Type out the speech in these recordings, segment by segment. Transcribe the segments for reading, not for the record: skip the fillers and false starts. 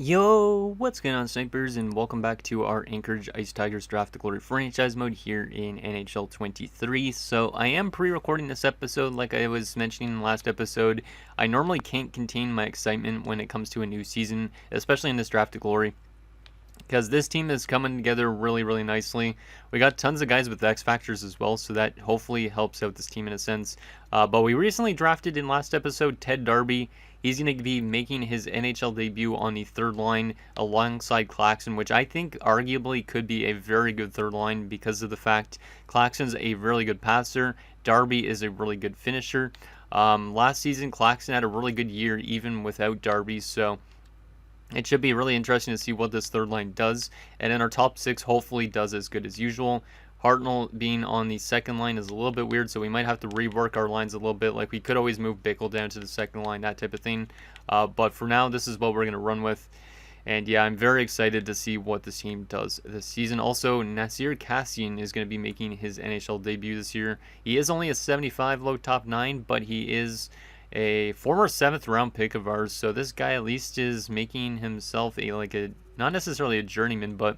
Yo, what's going on, snipers, and welcome back to our Anchorage Ice Tigers Draft to Glory franchise mode here in NHL 23. So I am pre-recording this episode like I was mentioning in the last episode. I normally can't contain my excitement when it comes to a new season, especially in this Draft to Glory, because this team is coming together really nicely. We got tons of guys with X Factors as well, so that hopefully helps out this team in a sense. But we recently drafted in last episode Ted Darby. He's going to be making his NHL debut on the third line alongside Claxton, which I think arguably could be a very good third line because of the fact Claxton's a really good passer, Darby is a really good finisher. Last season, Claxton had a really good year even without Darby, so it should be really interesting to see what this third line does. And then our top six hopefully does as good as usual. Hartnell being on the second line is a little bit weird, so we might have to rework our lines a little bit. Like, we could always move Bickle down to the second line, that type of thing. But for now, this is what we're going to run with. And yeah, I'm very excited to see what this team does this season. Also, Nasir Kassian is going to be making his NHL debut this year. He is only a 75 low top 9, but he is a former 7th round pick of ours. So this guy at least is making himself a not necessarily a journeyman, but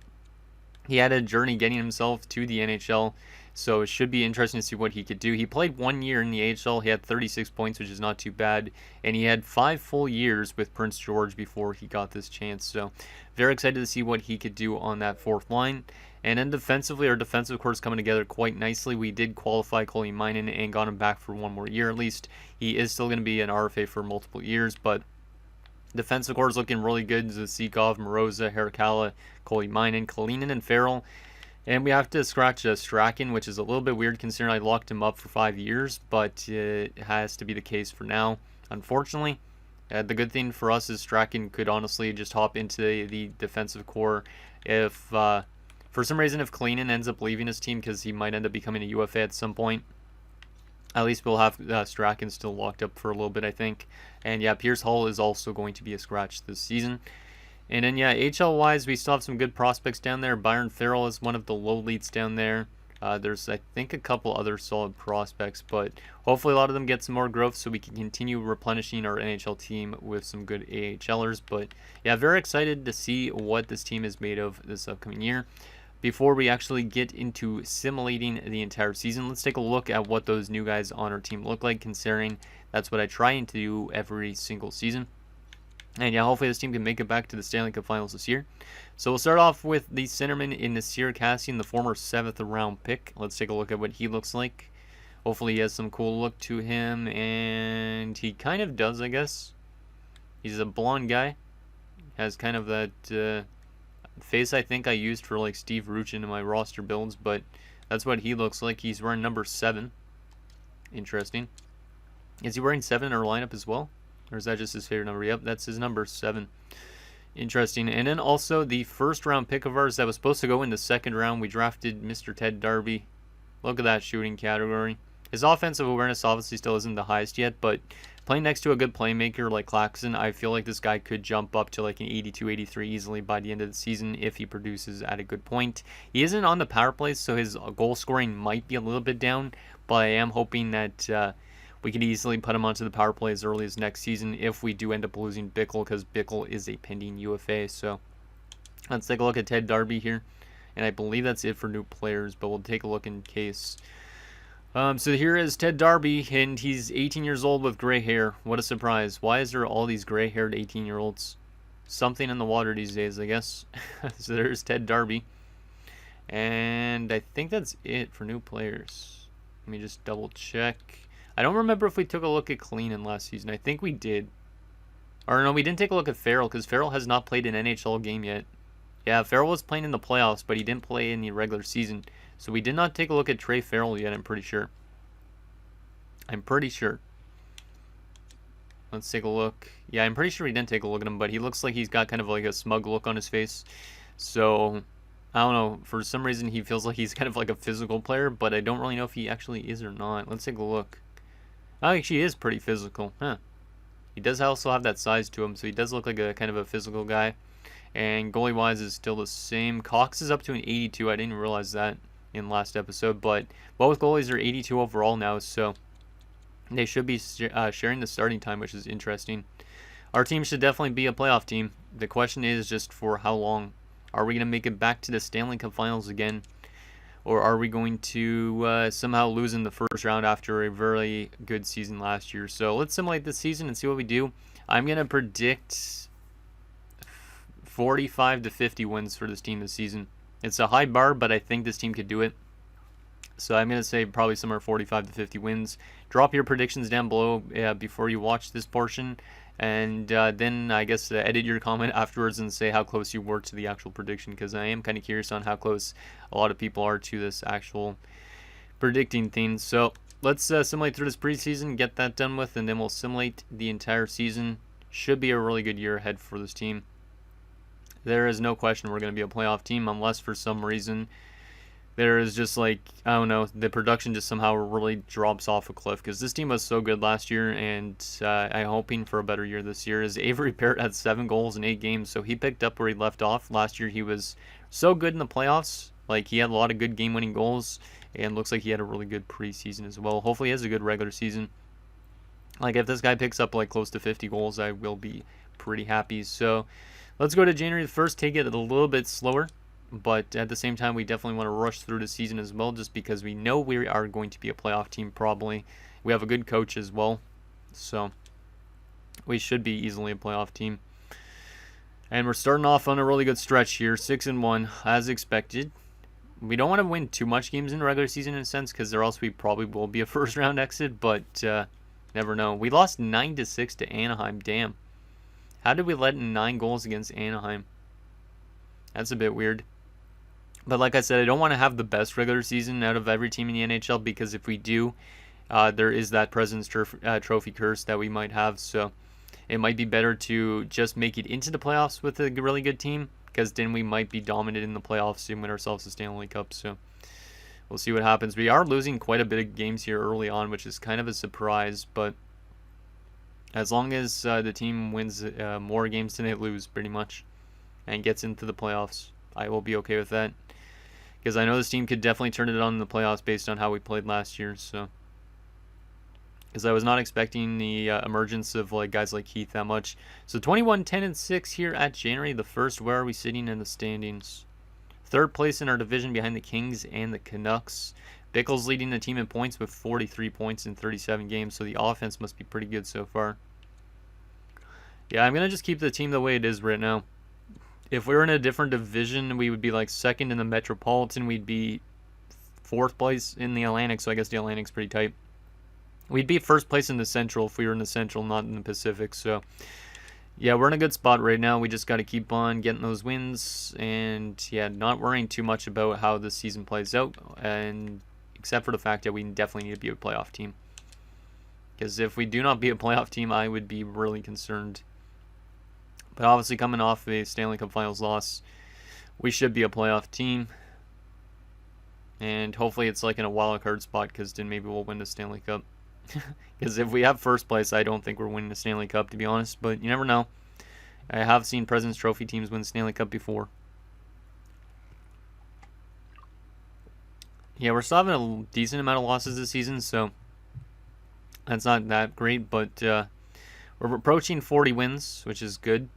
he had a journey getting himself to the NHL, so it should be interesting to see what he could do. He played 1 year in the AHL. He had 36 points, which is not too bad, and he had 5 full years with Prince George before he got this chance. So very excited to see what he could do on that fourth line. And then defensively, our defensive core is coming together quite nicely. We did qualify Kolemainen and got him back for 1 more year at least. He is still going to be an RFA for multiple years, but defensive core is looking really good. Zikov, Moroza, Herkala, Kolemainen, Kalinin, and Farrell. And we have to scratch Strachan, which is a little bit weird considering I locked him up for 5 years, but it has to be the case for now, unfortunately. The good thing for us is Strachan could honestly just hop into the defensive core if, for some reason, if Kalinin ends up leaving his team, because he might end up becoming a UFA at some point. At least we'll have Strachan still locked up for a little bit, I think. And yeah, Pierce Hall is also going to be a scratch this season. And then yeah, HL-wise, we still have some good prospects down there. Byron Farrell is one of the low leads down there. There's, I think, a couple other solid prospects, but hopefully a lot of them get some more growth so we can continue replenishing our NHL team with some good AHLers. But yeah, very excited to see what this team is made of this upcoming year. Before we actually get into simulating the entire season, let's take a look at what those new guys on our team look like, considering that's what I try and do every single season. And yeah, hopefully this team can make it back to the Stanley Cup Finals this year. So we'll start off with the centerman in Nasir Kassian, the former 7th round pick. Let's take a look at what he looks like. Hopefully he has some cool look to him, and he kind of does, I guess. He's a blonde guy. Has kind of that face I think I used for like Steve Ruchin in my roster builds, but that's what he looks like. He's wearing number 7. Interesting. Is he wearing 7 in our lineup as well? Or is that just his favorite number? Yep, that's his number 7. Interesting. And then also the 1st round pick of ours that was supposed to go in the 2nd round, we drafted Mr. Ted Darby. Look at that shooting category. His offensive awareness obviously still isn't the highest yet, but playing next to a good playmaker like Claxton, I feel like this guy could jump up to like an 82, 83 easily by the end of the season if he produces at a good point. He isn't on the power plays, so his goal scoring might be a little bit down, but I am hoping that we can easily put him onto the power play as early as next season if we do end up losing Bickle, because Bickle is a pending UFA. So let's take a look at Ted Darby here. And I believe that's it for new players, but we'll take a look in case. So here is Ted Darby, and he's 18 years old with gray hair. What a surprise. Why is there all these gray-haired 18-year-olds? Something in the water these days, I guess. So there's Ted Darby. And I think that's it for new players. Let me just double check. I don't remember if we took a look at Kalinin last season. I think we did. Or no, we didn't take a look at Farrell, because Farrell has not played an NHL game yet. Yeah, Farrell was playing in the playoffs, but he didn't play in the regular season. So we did not take a look at Trey Farrell yet, I'm pretty sure. Let's take a look. Yeah, I'm pretty sure we didn't take a look at him, but he looks like he's got kind of like a smug look on his face. So, I don't know. For some reason, he feels like he's kind of like a physical player, but I don't really know if he actually is or not. Let's take a look. Oh, actually, he is pretty physical. Huh. He does also have that size to him, so he does look like a kind of a physical guy. And goalie-wise is still the same. Cox is up to an 82. I didn't realize that in last episode, but both goalies are 82 overall now, so they should be sharing the starting time, which is interesting. our team should definitely be a playoff team. The question is just for how long. Are we going to make it back to the Stanley Cup Finals again? Or are we going to somehow lose in the first round after a very good season last year? So let's simulate this season and see what we do. I'm going to predict 45 to 50 wins for this team this season. It's a high bar, but I think this team could do it. So I'm going to say probably somewhere 45 to 50 wins. Drop your predictions down below before you watch this portion. And then I guess edit your comment afterwards and say how close you were to the actual prediction, because I am kind of curious on how close a lot of people are to this actual predicting thing. So let's simulate through this preseason, get that done with, and then we'll simulate the entire season. Should be a really good year ahead for this team. There is no question we're going to be a playoff team, unless for some reason there is just like, I don't know, the production just somehow really drops off a cliff, because this team was so good last year, and I'm hoping for a better year this year. As Avery Parrott had 7 goals in 8 games, so he picked up where he left off. Last year he was so good in the playoffs. Like, he had a lot of good game-winning goals, and looks like he had a really good preseason as well. Hopefully he has a good regular season. Like, if this guy picks up like close to 50 goals, I will be pretty happy. So let's go to January the 1st, take it a little bit slower. But at the same time, we definitely want to rush through the season as well, just because we know we are going to be a playoff team probably. We have a good coach as well, so we should be easily a playoff team. And we're starting off on a really good stretch here, 6-1 as expected. We don't want to win too much games in the regular season in a sense, because or else we probably will be a first round exit, but never know. We lost 9-6 to Anaheim. Damn. How did we let in 9 goals against Anaheim? That's a bit weird. But like I said, I don't want to have the best regular season out of every team in the NHL, because if we do, there is that President's Trophy curse that we might have. So it might be better to just make it into the playoffs with a really good team, because then we might be dominant in the playoffs and win ourselves a Stanley Cup. So we'll see what happens. We are losing quite a bit of games here early on, which is kind of a surprise. But as long as the team wins more games than they lose, pretty much, and gets into the playoffs, I will be okay with that. Because I know this team could definitely turn it on in the playoffs based on how we played last year. So, because I was not expecting the emergence of like guys like Heath that much. So 21-10-6 here at January the 1st. Where are we sitting in the standings? 3rd place in our division behind the Kings and the Canucks. Bickle's leading the team in points with 43 points in 37 games. So the offense must be pretty good so far. Yeah, I'm going to just keep the team the way it is right now. If we were in a different division, we would be like 2nd in the Metropolitan. We'd be 4th place in the Atlantic, so I guess the Atlantic's pretty tight. We'd be 1st place in the Central if we were in the Central, not in the Pacific. So, yeah, we're in a good spot right now. We just got to keep on getting those wins and, yeah, not worrying too much about how the season plays out, and except for the fact that we definitely need to be a playoff team. Because if we do not be a playoff team, I would be really concerned. But obviously, coming off a Stanley Cup Finals loss, we should be a playoff team. And hopefully it's like in a wild card spot, because then maybe we'll win the Stanley Cup. Because if we have 1st place, I don't think we're winning the Stanley Cup, to be honest. But you never know. I have seen President's Trophy teams win the Stanley Cup before. Yeah, we're still having a decent amount of losses this season, so that's not that great. But we're approaching 40 wins, which is good.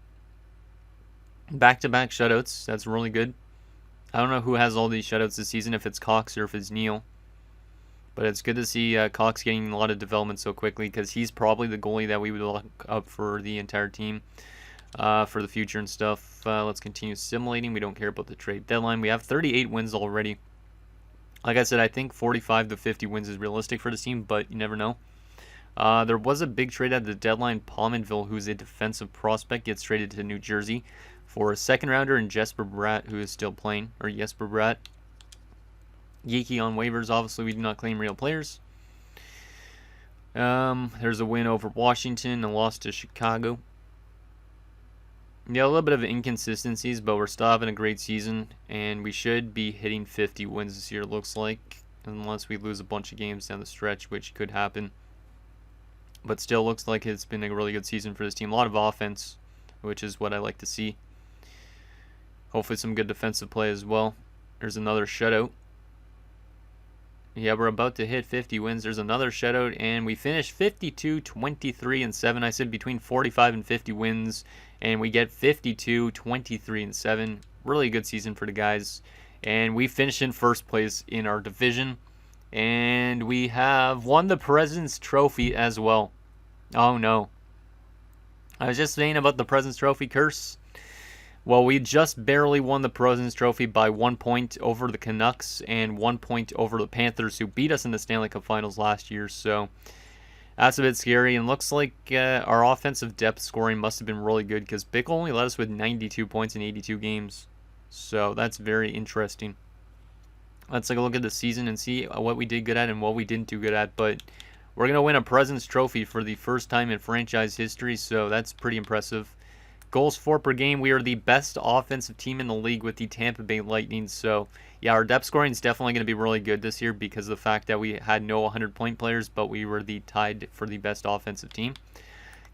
Back-to-back shutouts. That's really good. I don't know who has all these shutouts this season, if it's Cox or if it's Neal. But it's good to see Cox getting a lot of development so quickly, because he's probably the goalie that we would look up for the entire team for the future and stuff. Let's continue simulating. We don't care about the trade deadline. We have 38 wins already. Like I said, I think 45 to 50 wins is realistic for this team, but you never know. There was a big trade at the deadline. Pominville, who's a defensive prospect, gets traded to New Jersey for a 2nd rounder and Jesper Bratt, who is still playing, or Jesper Bratt. Geeky on waivers. Obviously, we do not claim real players. There's a win over Washington, a loss to Chicago. Yeah, a little bit of inconsistencies, but we're still having a great season, and we should be hitting 50 wins this year, it looks like, unless we lose a bunch of games down the stretch, which could happen. But still looks like it's been a really good season for this team. A lot of offense, which is what I like to see. Hopefully some good defensive play as well. There's another shutout. Yeah, we're about to hit 50 wins. There's another shutout, and we finished 52, 23, and 7. I said between 45 and 50 wins, and we get 52, 23, and 7. Really good season for the guys. And we finished in first place in our division, and we have won the President's Trophy as well. Oh no. I was just saying about the President's Trophy curse. Well, we just barely won the President's Trophy by 1 point over the Canucks and 1 point over the Panthers, who beat us in the Stanley Cup Finals last year. So that's a bit scary. And looks like our offensive depth scoring must have been really good because Bickle only led us with 92 points in 82 games. So that's very interesting. Let's take a look at the season and see what we did good at and what we didn't do good at. But we're going to win a President's Trophy for the first time in franchise history, so that's pretty impressive. Goals for per game, we are the best offensive team in the league with the Tampa Bay Lightning. So, yeah, our depth scoring is definitely going to be really good this year because of the fact that we had no 100-point players, but we were tied for the best offensive team.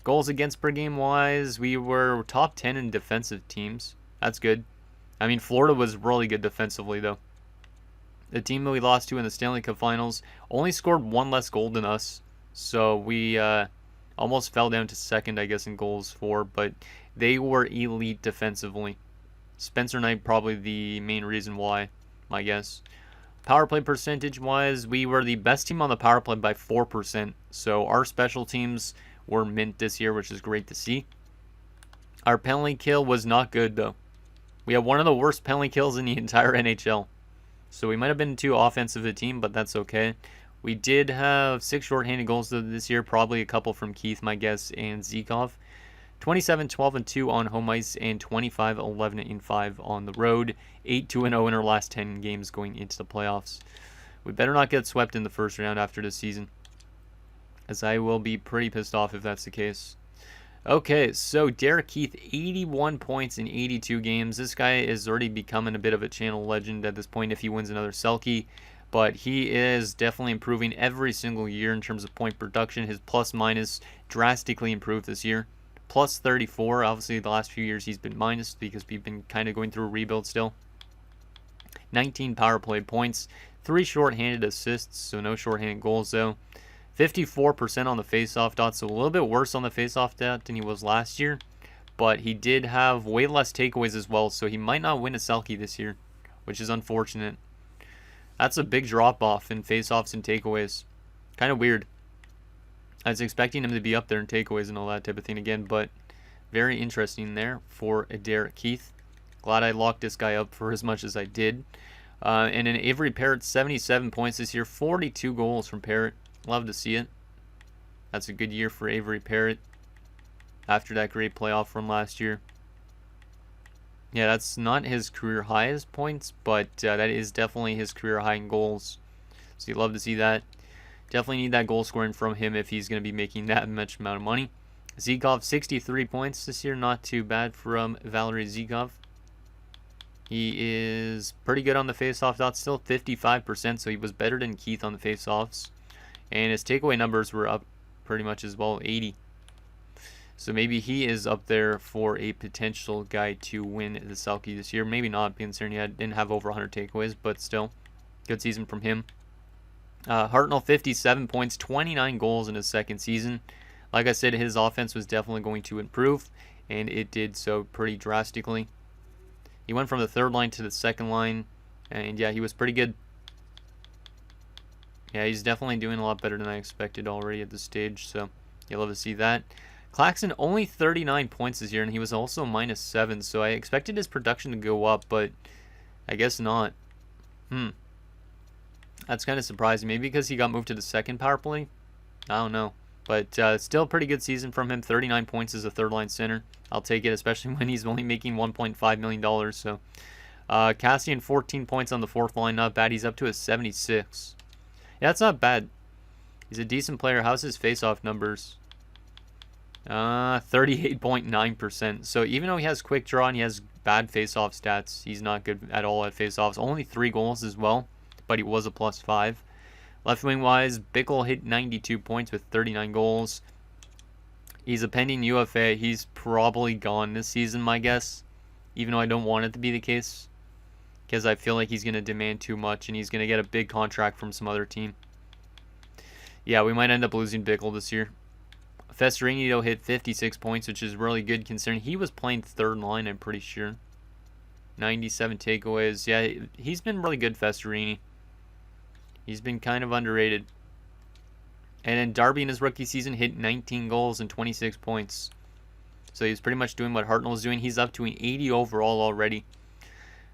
Goals against per game wise, we were top 10 in defensive teams. That's good. I mean, Florida was really good defensively, though. The team that we lost to in the Stanley Cup Finals only scored one less goal than us. So we almost fell down to second, I guess, in goals for, but they were elite defensively. Spencer Knight probably the main reason why, my guess. Power play percentage-wise, we were the best team on the power play by 4%. So our special teams were mint this year, which is great to see. Our penalty kill was not good, though. We had one of the worst penalty kills in the entire NHL. So we might have been too offensive a team, but that's okay. We did have 6 shorthanded goals this year, probably a couple from Keith, my guess, and Zikov. 27, 12, and 2 on home ice, and 25, 11, and 5 on the road. 8, 2, and 0 in our last 10 games going into the playoffs. We better not get swept in the first round after this season, as I will be pretty pissed off if that's the case. Okay, so Derek Keith, 81 points in 82 games. This guy is already becoming a bit of a channel legend at this point if he wins another Selke. But he is definitely improving every single year in terms of point production. His plus-minus drastically improved this year. Plus 34. Obviously, the last few years he's been minus because we've been kind of going through a rebuild still. 19 power play points. 3 shorthanded assists, so no shorthanded goals though. 54% on the faceoff dot, so a little bit worse on the faceoff dot than he was last year. But he did have way less takeaways as well, so he might not win a Selke this year, which is unfortunate. That's a big drop-off in faceoffs and takeaways. Kind of weird. I was expecting him to be up there in takeaways and all that type of thing again, but very interesting there for Derek Keith. Glad I locked this guy up for as much as I did. And then Avery Parrott, 77 points this year, 42 goals from Parrott. Love to see it. That's a good year for Avery Parrott after that great playoff run last year. Yeah, that's not his career highest points, but that is definitely his career high in goals. So you love to see that. Definitely need that goal scoring from him if he's going to be making that much amount of money. Zikov, 63 points this year. Not too bad from Valery Zikov. He is pretty good on the faceoff dot, still 55%, so he was better than Keith on the faceoffs. And his takeaway numbers were up pretty much as well, 80. So maybe he is up there for a potential guy to win the Selke this year. Maybe not, considering he didn't have over 100 takeaways, but still, good season from him. Hartnell, 57 points, 29 goals in his second season. Like I said, his offense was definitely going to improve, and it did so pretty drastically. He went from the third line to the second line, and yeah, he was pretty good. Yeah, he's definitely doing a lot better than I expected already at this stage, so you'll love to see that. Claxton, only 39 points this year, and he was also -7, so I expected his production to go up, but I guess not. That's kind of surprising. Maybe because he got moved to the second power play? I don't know. But still a pretty good season from him. 39 points as a third-line center. I'll take it, especially when he's only making $1.5 million. So Cassian, 14 points on the fourth line. Not bad. He's up to a 76. Yeah, that's not bad. He's a decent player. How's his face-off numbers? 38.9%. So even though he has quick draw and he has bad face-off stats, he's not good at all at face-offs. Only 3 goals as well, but he was a +5. Left wing wise, Bickle hit 92 points with 39 goals. He's a pending UFA. He's probably gone this season, my guess, even though I don't want it to be the case. because I feel like he's going to demand too much and he's going to get a big contract from some other team. Yeah, we might end up losing Bickle this year. Festorini, though, hit 56 points, which is really good considering he was playing third line, I'm pretty sure. 97 takeaways. Yeah, he's been really good, Festorini. He's been kind of underrated. And then Darby in his rookie season hit 19 goals and 26 points. So he's pretty much doing what Hartnell is doing. He's up to an 80 overall already.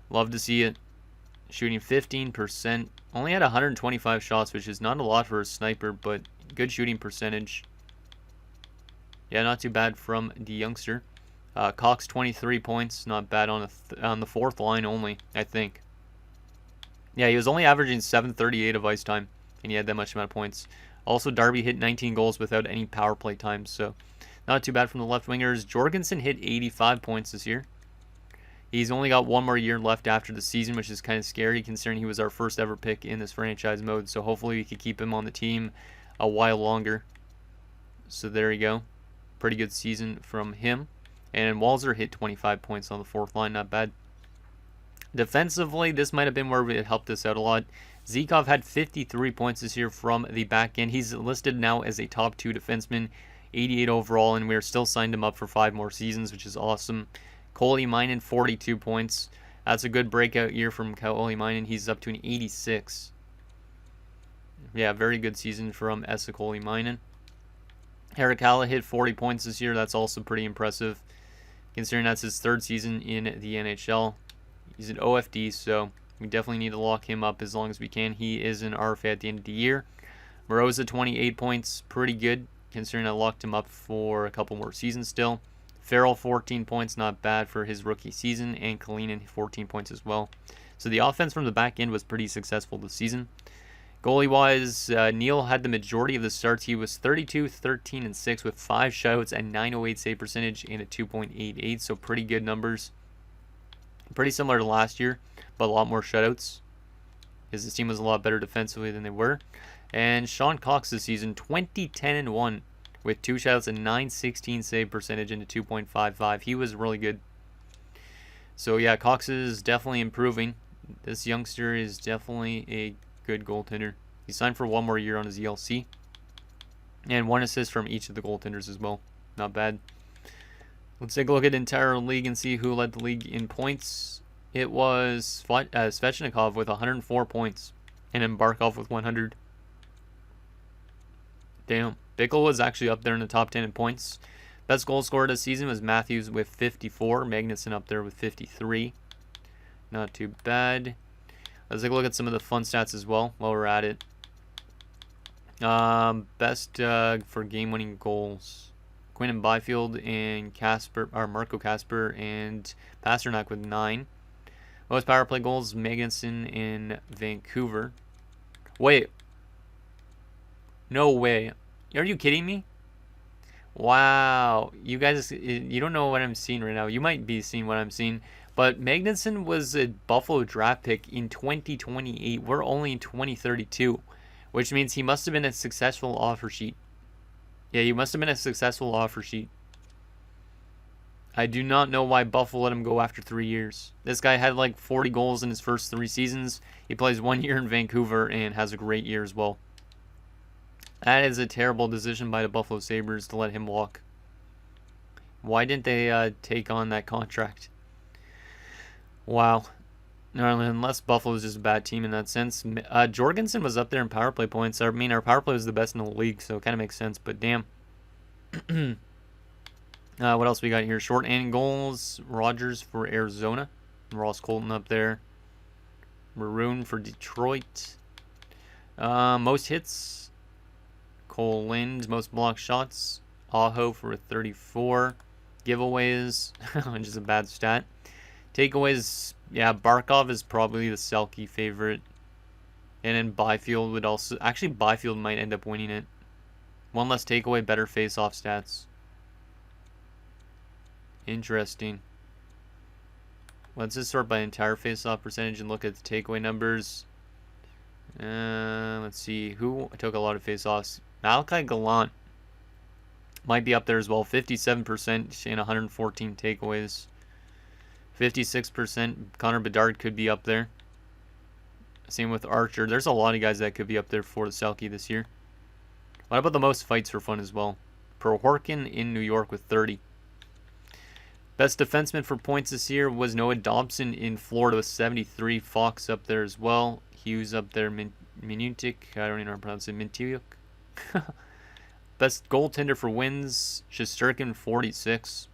Love to see it. Shooting 15%. Only had 125 shots, which is not a lot for a sniper, but good shooting percentage. Yeah, not too bad from the youngster. Cox 23 points, not bad on the fourth line only, I think. Yeah, he was only averaging 738 of ice time, and he had that much amount of points. Also, Darby hit 19 goals without any power play time, so not too bad from the left wingers. Jorgensen hit 85 points this year. He's only got one more year left after the season, which is kind of scary considering he was our first ever pick in this franchise mode. So hopefully we can keep him on the team a while longer. So there you go. Pretty good season from him. And Walzer hit 25 points on the fourth line. Not bad. Defensively, this might have been where it helped us out a lot. Zykov had 53 points this year from the back end. He's listed now as a top 2 defenseman, 88 overall, and we're still signed him up for 5 more seasons, which is awesome. Coley Minen, 42 points. That's a good breakout year from Coley Minen. He's up to an 86. Yeah, very good season from Esa Coley Minen. Eric Halle hit 40 points this year. That's also pretty impressive, considering that's his third season in the NHL. He's an OFD, so we definitely need to lock him up as long as we can. He is an RFA at the end of the year. Moroza, 28 points. Pretty good, considering I locked him up for a couple more seasons still. Farrell, 14 points, not bad for his rookie season, and Kalinin, 14 points as well. So the offense from the back end was pretty successful this season. Goalie-wise, Neal had the majority of the starts. He was 32, 13, and 6 with 5 shutouts and 908 save percentage and a 2.88, so pretty good numbers. Pretty similar to last year, but a lot more shutouts, because this team was a lot better defensively than they were. And Sean Cox this season, 20, 10, and 1. With 2 shutouts and 916 save percentage and a 2.55. He was really good. So yeah, Cox is definitely improving. This youngster is definitely a good goaltender. He signed for 1 more year on his ELC. And 1 assist from each of the goaltenders as well. Not bad. Let's take a look at the entire league and see who led the league in points. It was Svechnikov with 104 points. And then Barkov with 100. Damn. Bickle was actually up there in the top 10 in points. Best goal scorer this season was Matthews with 54. Magnuson up there with 53. Not too bad. Let's take a look at some of the fun stats as well while we're at it. Best for game-winning goals. Quinton Byfield and Marco Kasper and Pasternak with 9. Most power play goals, Magnuson in Vancouver. Wait. No way. Are you kidding me? Wow. You guys, you don't know what I'm seeing right now. You might be seeing what I'm seeing. But Magnuson was a Buffalo draft pick in 2028. We're only in 2032. Which means he must have been a successful offer sheet. Yeah, he must have been a successful offer sheet. I do not know why Buffalo let him go after 3 years. This guy had like 40 goals in his first 3 seasons. He plays 1 year in Vancouver and has a great year as well. That is a terrible decision by the Buffalo Sabres to let him walk. Why didn't they take on that contract? Wow. Unless Buffalo is just a bad team in that sense. Jorgensen was up there in power play points. I mean, our power play was the best in the league, so it kind of makes sense, but damn. What else we got here? Short end goals. Rogers for Arizona. Ross Colton up there. Maroon for Detroit. Most hits. Cole Lind, most block shots. Aho for 34. Giveaways, which is a bad stat. Takeaways, yeah, Barkov is probably the Selke favorite. And then Byfield would also... Actually, Byfield might end up winning it. 1 less takeaway, better face-off stats. Interesting. Let's just sort by entire face-off percentage and look at the takeaway numbers. Let's see. Who took a lot of face-offs? Malachi Gallant might be up there as well. 57% and 114 takeaways. 56%. Connor Bedard could be up there. Same with Archer. There's a lot of guys that could be up there for the Selke this year. What about the most fights for fun as well? Prohorkin in New York with 30. Best defenseman for points this year was Noah Dobson in Florida with 73. Fox up there as well. Hughes up there. Minutik. I don't even know how to pronounce it. Mintiuk. Best goaltender for wins. Shesterkin 46.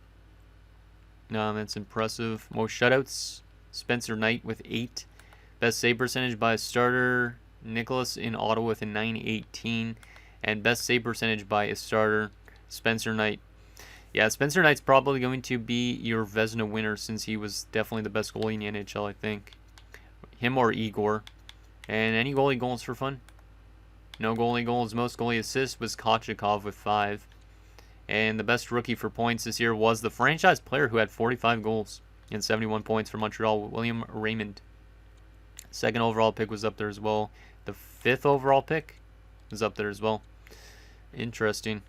That's impressive. Most shutouts. Spencer Knight with 8. Best save percentage by a starter. Nicholas in Ottawa with a 918. And best save percentage by a starter. Spencer Knight. Yeah, Spencer Knight's probably going to be your Vezina winner since he was definitely the best goalie in the NHL, I think. Him or Igor. And any goalie goals for fun? No goalie goals. Most goalie assists was Kochikov with 5. And the best rookie for points this year was the franchise player who had 45 goals and 71 points for Montreal, William Raymond. Second overall pick was up there as well. The 5th overall pick was up there as well. Interesting.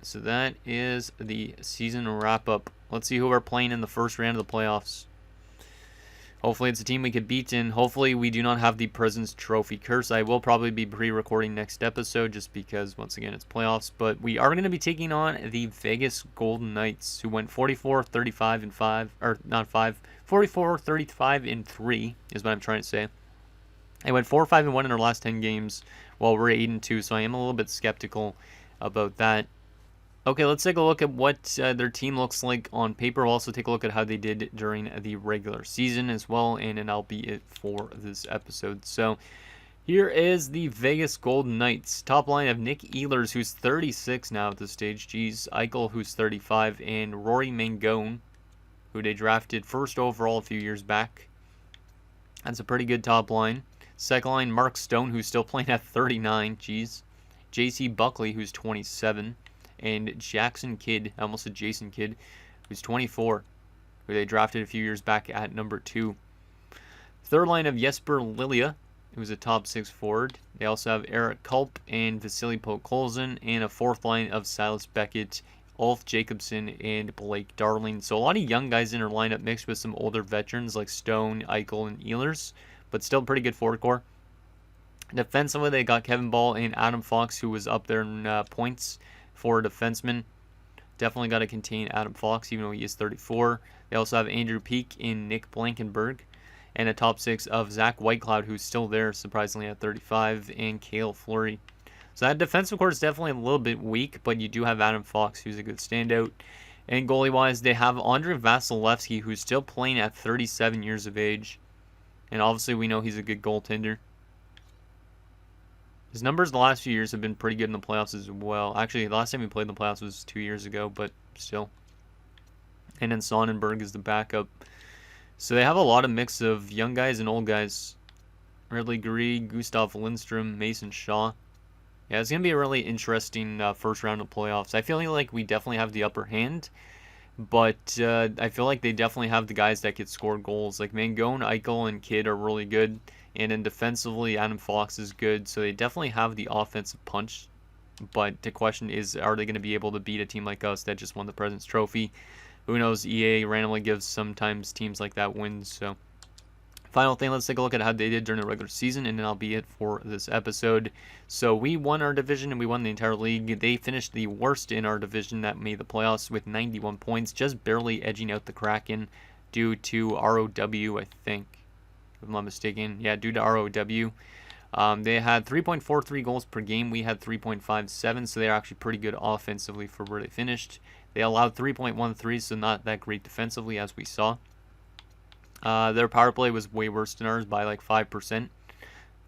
So that is the season wrap-up. Let's see who we're playing in the first round of the playoffs. Hopefully it's a team we could beat, and hopefully we do not have the President's Trophy curse. I will probably be pre-recording next episode just because, once again, it's playoffs. But we are going to be taking on the Vegas Golden Knights, who went 44-35-5, or not 5, 44-35-3 is what I'm trying to say. They went 4-5-1 in their last 10 games, while we're 8-2, so I am a little bit skeptical about that. Okay, let's take a look at what their team looks like on paper. We'll also take a look at how they did during the regular season as well, and that'll be it for this episode. So here is the Vegas Golden Knights. Top line of Nick Ehlers, who's 36 now at this stage. Jeez. Eichel, who's 35, and Rory Mangone, who they drafted first overall a few years back. That's a pretty good top line. Second line, Mark Stone, who's still playing at 39. Jeez. J.C. Buckley, who's 27. And Jackson Kidd, I almost said Jason Kidd, who's 24, who they drafted a few years back at number 2. Third line of Jesper Lilia, who's a top 6 forward. They also have Eric Kulp and Vasily Podkolzin, and a fourth line of Silas Beckett, Ulf Jacobson, and Blake Darling. So a lot of young guys in their lineup mixed with some older veterans like Stone, Eichel, and Ehlers, but still pretty good forward core. Defensively, they got Kevin Ball and Adam Fox, who was up there in points for a defenseman. Definitely got to contain Adam Fox, even though he is 34. They also have Andrew Peeke and Nick Blankenberg, and a top 6 of Zach Whitecloud, who's still there, surprisingly, at 35, and Cale Fleury. So that defensive core is definitely a little bit weak, but you do have Adam Fox, who's a good standout. And goalie-wise, they have Andrei Vasilevsky, who's still playing at 37 years of age. And obviously, we know he's a good goaltender. His numbers the last few years have been pretty good in the playoffs as well. Actually, the last time he played in the playoffs was 2 years ago, but still. And then Sonnenberg is the backup. So they have a lot of mix of young guys and old guys. Ridley Greig, Gustav Lindstrom, Mason Shaw. Yeah, it's going to be a really interesting first round of playoffs. I feel like we definitely have the upper hand, but I feel like they definitely have the guys that could score goals. Like Mangone, Eichel, and Kidd are really good. And then defensively, Adam Fox is good. So they definitely have the offensive punch. But the question is, are they going to be able to beat a team like us that just won the President's Trophy? Who knows? EA randomly gives sometimes teams like that wins. So final thing, let's take a look at how they did during the regular season, and then that'll be it for this episode. So we won our division, and we won the entire league. They finished the worst in our division that made the playoffs with 91 points, just barely edging out the Kraken due to ROW, I think, if I'm not mistaken. Yeah, due to ROW. They had 3.43 goals per game. We had 3.57, so they're actually pretty good offensively for where they finished. They allowed 3.13, so not that great defensively, as we saw. Their power play was way worse than ours by like 5%,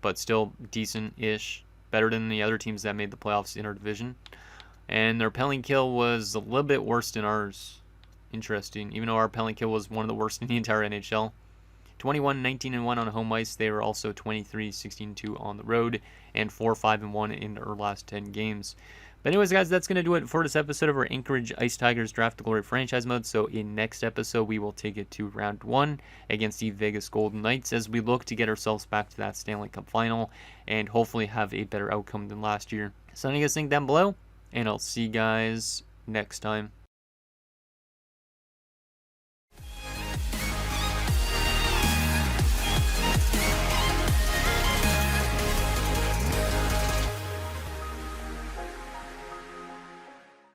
but still decent-ish, better than the other teams that made the playoffs in our division. And their penalty kill was a little bit worse than ours. Interesting, even though our penalty kill was one of the worst in the entire NHL. 21-19-1 on home ice. They were also 23-16-2 on the road, and 4-5-1 in their last 10 games. But anyways, guys, that's going to do it for this episode of our Anchorage Ice Tigers Draft to Glory franchise mode. So in next episode, we will take it to round 1 against the Vegas Golden Knights as we look to get ourselves back to that Stanley Cup final and hopefully have a better outcome than last year. So what do you guys think down below? And I'll see you guys next time.